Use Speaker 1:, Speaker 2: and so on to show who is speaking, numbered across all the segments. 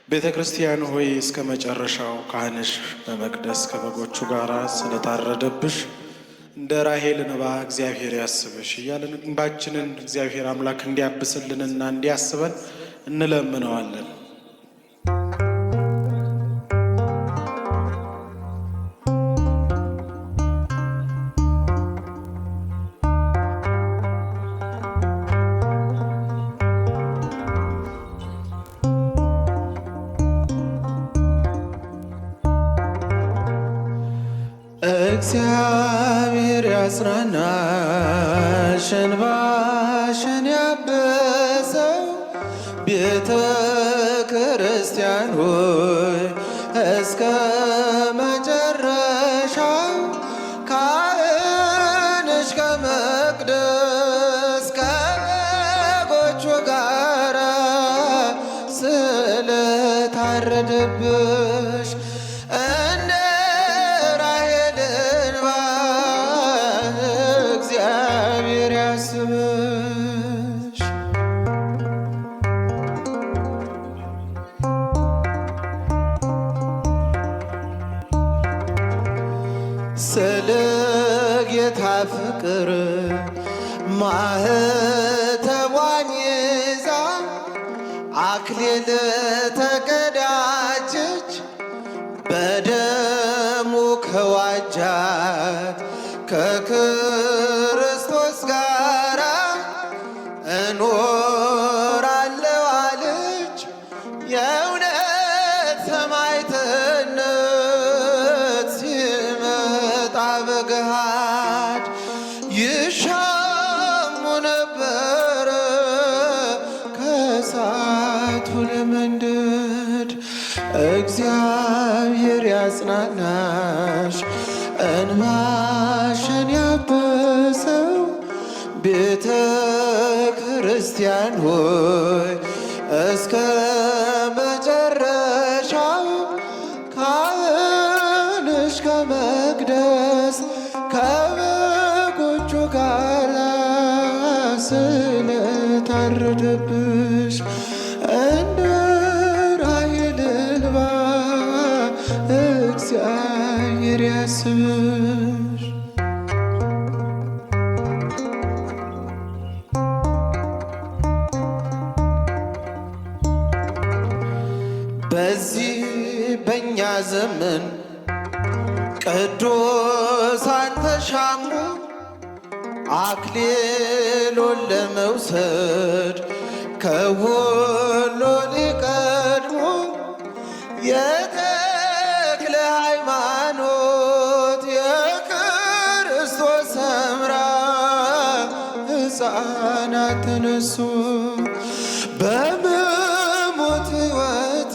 Speaker 1: ቤተ ክርስቲያን ሆይ እስከ መጨረሻው ካህንሽ በመቅደስ ከበጎቹ ጋር ስለታረደብሽ እንደ ራሔል እንባ እግዚአብሔር ያስብሽ እያለን እንባችንን እግዚአብሔር አምላክ እንዲያብስልንና እንዲያስበን እንለምነዋለን። እግዚአብሔር ያጽናናሽ እንባሽን ያበሰው ቤተ ክርስቲያን ሆይ እስከ መጨረሻው ካህንሽ ከመቅደስ ከበጎቹ ጋር ስለታረደብሽ ስለ ጌታ ፍቅር ማኅተቧን ይዛ አክሊል ተቀዳጀች በደሙ ከዋጃት ከክርስቶስ ጋር እኖራለሁ አለች። የእውነት ሰማዕትነት ሲመጣ በገሃድ ይሻሙ ነበረ ከእሳቱ ለመንደድ። እግዚአብሔር ያጽናናሽ እንባሽን ያበሰው ቤተ ክርስቲያን ሆይ እስከ መጨረሻው ካህንሽ ከመቅደስ ከበጎቹ ጋር ስለታረደብሽ እንደ ራሔል እንባ እግዚአብሔር ያስብሽ። በዚህ በእኛ ዘመን ቅዱሳን ተሻሙ አክሊሉን ለመውሰድ ከሁሉ ሊቀድሙ የተክለ ሃይማኖት የክርስቶስ ሰምራ ሕፃናት ተነሱ በመሞት ሕይወት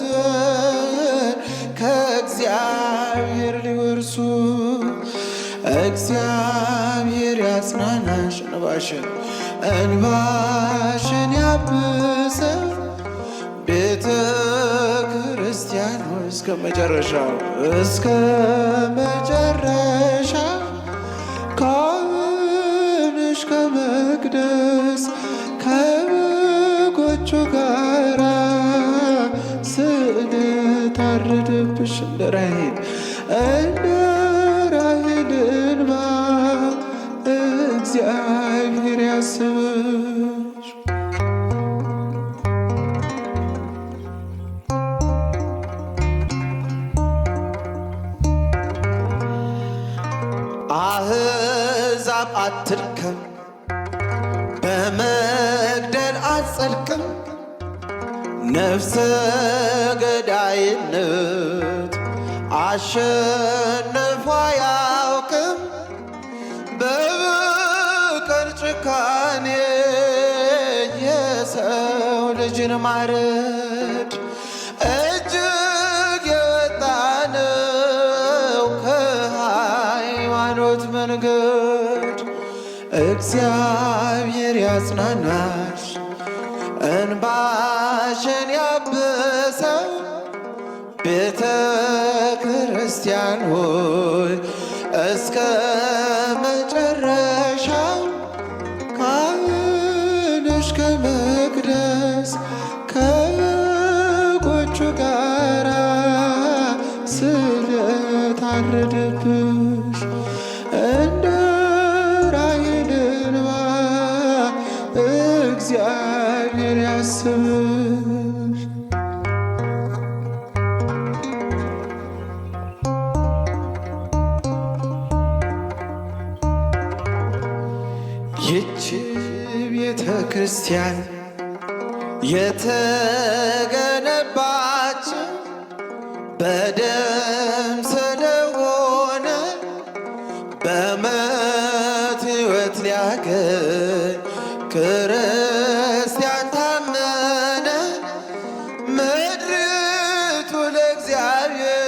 Speaker 1: ከእግዚአብሔር ሊወርሱ። እግዚአብሔር ያጽናናሽ እንባሽን ያብሰው ቤተ ክርስቲያን ሆይ እስከ መጨረሻው ካህንሽ ከመቅደስ ከበጎቹ ጋር ስለታረደብሽ እንደ ራሔል እንባ እግዚአብሔር ያስብሽ። አሕዛብ አትድከም በመግደል አትጸድቅም ነፍሰ ገዳይነት አሸንፎ አያውቅም በበቀል ጭካኔ የሰው ልጅን ማረድ እጅግ የወጣ ነው ከሃይማኖት መንገድ። እግዚአብሔር ያጽናናሽ እንባሽን ያብሰው ቤተ ክርስቲያን ሆይ እስከ መጨረሻው ካህንሽ ከመቅደስ ከበጎቹ ከበጎቹ ጋራ ስለታረደብሽ እንደ ራሔል እንባ እግዚአብሔር ያስብሽ። ይህች ቤተ ክርስቲያን የተገነባች በደም ስለሆነ በሞት ሕይወት ሊያገኝ ክርስቲያን ታመነ። ምድሪቱ ለእግዚአብሔር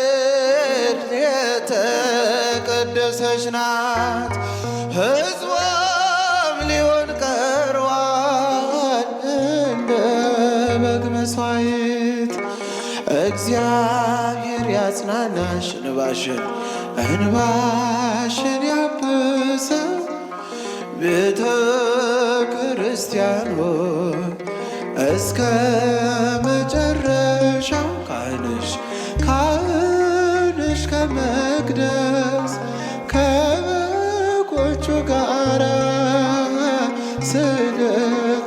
Speaker 1: የተቀደሰች ናት፣ ሕዝቧም ሊሆን ቀርቧል እንደ በግ መሥዋዕት። እግዚአብሔር ያጽናናሽ እንባሽን ያብሰው ቤተ ክርስቲያን ሆይ እስከ መጨረሻው ካህንሽ ከመቅደስ ከበጎቹ ጋራ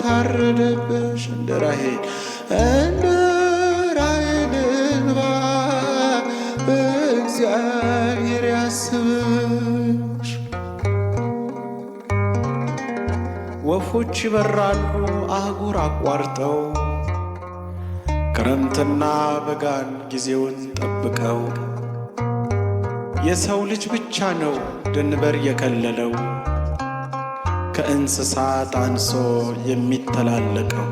Speaker 1: ስለታረደብሽ እንደ ራሔል እንባ እግዚአብሔር ያስብሽ። ወፎች ይበራሉ አህጉር አቋርጠው ክረምትና በጋን ጊዜውን ጠብቀው። የሰው ልጅ ብቻ ነው ድንበር የከለለው ከእንስሳት አንሶ የሚተላለቀው።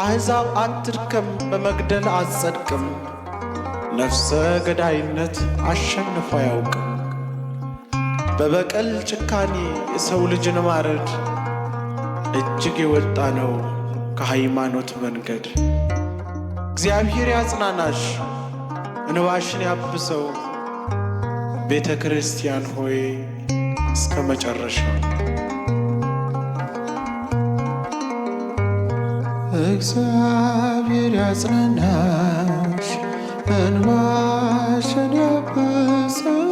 Speaker 1: አሕዛብ አትድከም በመግደል አትጸድቅም፣ ነፍሰ ገዳይነት አሸንፎ አያውቅም። በበቀል ጭካኔ የሰው ልጅን ማረድ እጅግ የወጣ ነው ከሃይማኖት መንገድ። እግዚአብሔር ያጽናናሽ እንባሽን ያብሰው ቤተ ክርስቲያን ሆይ እስከ መጨረሻው። እግዚአብሔር ያጽናናሽ እንባሽን ያብሰው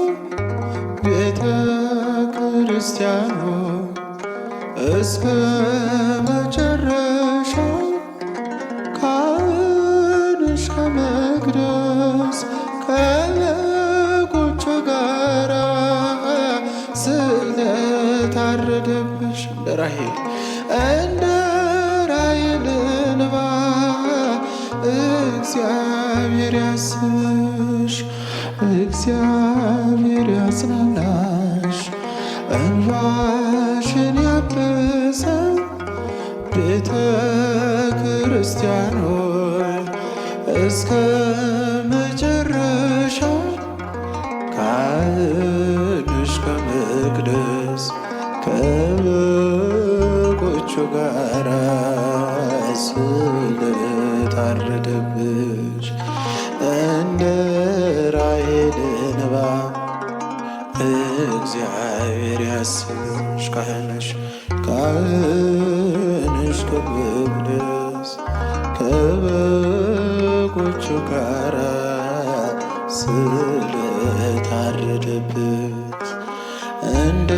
Speaker 1: ቤተ ክርስቲያን ሆይ እስከ መጨረሻው። ካህንሽ ከመቅደስ ከበጎቹ ጋራ ስለታረደብሽ እንደ ራሔል እንባ እግዚአብሔር ያስብሽ። እግዚአብሔር ያጽናናሽ እንባሽን ያብሰው ቤተ ክርስቲያን ሆይ እስከ መጨረሻው። ካህንሽ ከመቅደስ ከበጎቹ ጋራ ስለታረደብሽ እንደ ራሔል እንባ እግዚአብሔር ያስብሽ። ካህንሽ ከመቅደስ ከበጎቹ ጋራ ስለታረደብሽ እንደ